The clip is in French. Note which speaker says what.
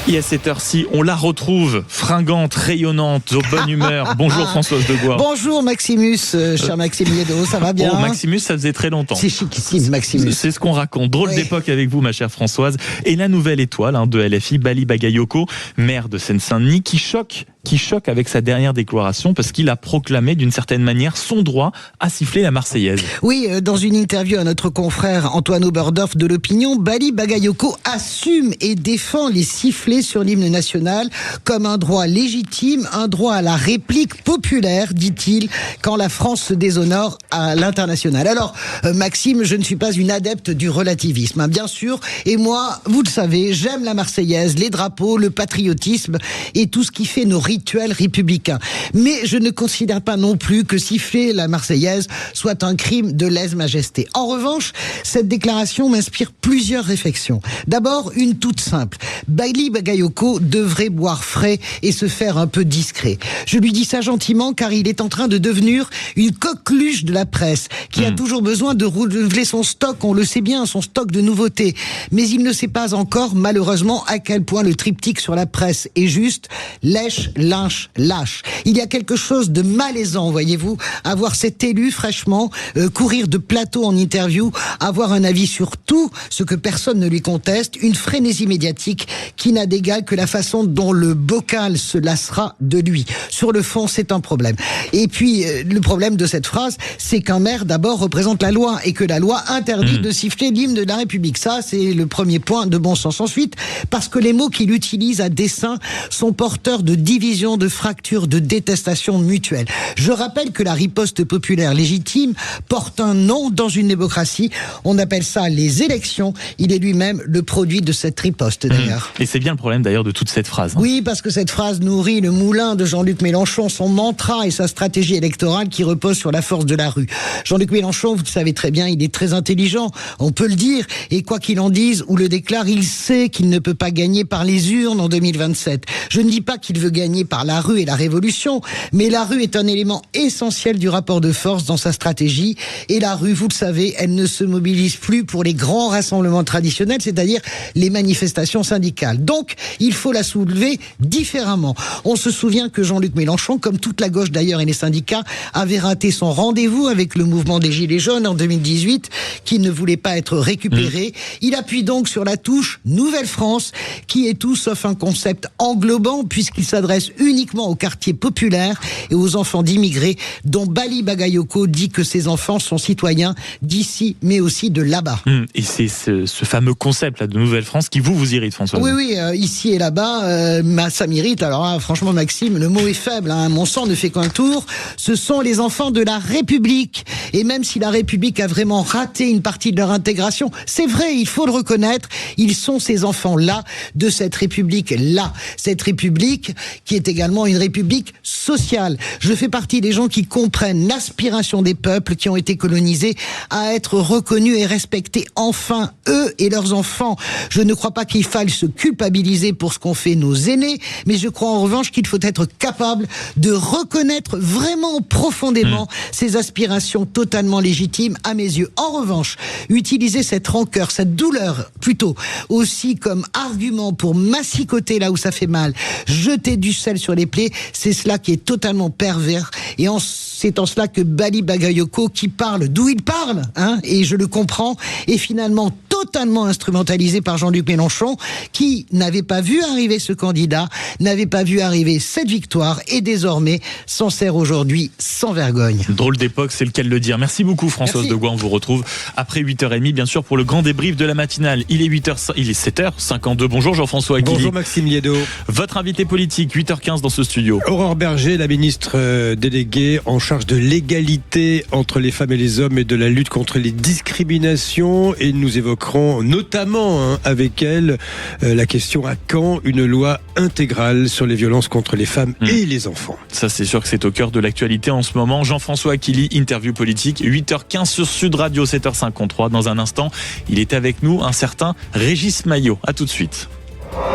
Speaker 1: Et à cette heure-ci, on la retrouve fringante, rayonnante, aux bonne humeur. Bonjour Françoise Degois.
Speaker 2: Bonjour Maximus, cher Maxime Yeddo, ça va bien?
Speaker 1: Oh Maximus, ça faisait très longtemps.
Speaker 2: C'est chiquissime Maximus.
Speaker 1: C'est ce qu'on raconte. Drôle
Speaker 2: Oui.
Speaker 1: d'époque avec vous, ma chère Françoise. Et la nouvelle étoile de LFI, Bali Bagayoko, maire de Seine-Saint-Denis, qui choque avec sa dernière déclaration parce qu'il a proclamé d'une certaine manière son droit à siffler la Marseillaise.
Speaker 2: Oui, dans une interview à notre confrère Antoine Oberdorf de l'Opinion, Bali Bagayoko assume et défend les sifflets sur l'hymne national comme un droit légitime, un droit à la réplique populaire, dit-il, quand la France se déshonore à l'international. Alors, Maxime, je ne suis pas une adepte du relativisme, bien sûr, et moi, vous le savez, j'aime la Marseillaise, les drapeaux, le patriotisme et tout ce qui fait nos rituels républicains. Mais je ne considère pas non plus que siffler la Marseillaise soit un crime de lèse-majesté. En revanche, cette déclaration m'inspire plusieurs réflexions. D'abord, une toute simple. Bali Bagayoko devrait boire frais et se faire un peu discret. Je lui dis ça gentiment car il est en train de devenir une coqueluche de la presse qui a toujours besoin de renouveler son stock, on le sait bien, son stock de nouveautés. Mais il ne sait pas encore, malheureusement, à quel point le triptyque sur la presse est juste lèche, lynche, lâche. Il y a quelque chose de malaisant, voyez-vous, à voir cet élu fraîchement courir de plateau en interview, avoir un avis sur tout ce que personne ne lui conteste, une frénésie médiatique qui n'a d'égal que la façon dont le bocal se lassera de lui. Sur le fond, c'est un problème. Et puis, le problème de cette phrase, c'est qu'un maire, d'abord, représente la loi et que la loi interdit de siffler l'hymne de la République. Ça, c'est le premier point de bon sens. Ensuite, parce que les mots qu'il utilise à dessein sont porteurs de division, de fracture, de détestation mutuelle. Je rappelle que la riposte populaire légitime porte un nom dans une démocratie. On appelle ça les élections. Il est lui-même le produit de cette riposte, d'ailleurs.
Speaker 1: Et c'est bien le problème d'ailleurs de toute cette phrase.
Speaker 2: Oui, parce que cette phrase nourrit le moulin de Jean-Luc Mélenchon, son mantra et sa stratégie électorale qui repose sur la force de la rue. Jean-Luc Mélenchon, vous le savez très bien, il est très intelligent, on peut le dire, et quoi qu'il en dise ou le déclare, il sait qu'il ne peut pas gagner par les urnes en 2027. Je ne dis pas qu'il veut gagner par la rue et la révolution, mais la rue est un élément essentiel du rapport de force dans sa stratégie, et la rue, vous le savez, elle ne se mobilise plus pour les grands rassemblements traditionnels, c'est-à-dire les manifestations syndicales. Donc, il faut la soulever différemment. On se souvient que Jean-Luc Mélenchon, comme toute la gauche d'ailleurs et les syndicats, avait raté son rendez-vous avec le mouvement des Gilets jaunes en 2018, qui ne voulait pas être récupéré. Il appuie donc sur la touche Nouvelle France, qui est tout sauf un concept englobant, puisqu'il s'adresse uniquement aux quartiers populaires et aux enfants d'immigrés, dont Bali Bagayoko dit que ces enfants sont citoyens d'ici, mais aussi de là-bas.
Speaker 1: Et c'est ce fameux concept là de Nouvelle France qui vous irrite, François.
Speaker 2: Oui, ici et là-bas, ça m'irrite. Alors là, franchement, Maxime, le mot est faible. Mon sang ne fait qu'un tour. Ce sont les enfants de la République. Et même si la République a vraiment raté une partie de leur intégration, c'est vrai, il faut le reconnaître, ils sont ces enfants-là, de cette République-là. Cette République qui est également une République sociale. Je fais partie des gens qui comprennent l'aspiration des peuples qui ont été colonisés à être reconnus et respectés, enfin, eux et leurs enfants. Je ne crois pas qu'il faille se culpabiliser pour ce qu'ont fait nos aînés, mais je crois en revanche qu'il faut être capable de reconnaître vraiment profondément ces aspirations totalement légitimes à mes yeux. En revanche, utiliser cette rancœur, cette douleur plutôt, aussi comme argument pour massicoter là où ça fait mal, jeter du sel sur les plaies, c'est cela qui est totalement pervers. Et c'est en cela que Bali Bagayoko, qui parle d'où il parle, et je le comprends, est finalement totalement instrumentalisé par Jean-Luc Mélenchon, qui n'avait pas vu arriver ce candidat, n'avait pas vu arriver cette victoire, et désormais s'en sert aujourd'hui sans vergogne.
Speaker 1: Drôle d'époque, c'est le cas de le dire. Merci beaucoup Françoise Degois, on vous retrouve après 8h30, bien sûr, pour le grand débrief de la matinale. Il est 7h52. Bonjour Jean-François Aquili.
Speaker 3: Bonjour Maxime Yeddo.
Speaker 1: Votre invité politique, 8h15 dans ce studio.
Speaker 3: Aurore Berger, la ministre déléguée en charge de l'égalité entre les femmes et les hommes et de la lutte contre les discriminations. Et nous évoquerons notamment avec elle la question: à quand une loi intégrale sur les violences contre les femmes et les enfants?
Speaker 1: Ça, c'est sûr que c'est au cœur de l'actualité en ce moment. Jean-François Aquili, interview politique, 8h15 sur Sud Radio, 7h53. Dans un instant, il est avec nous, un certain Régis Maillot. À tout de suite.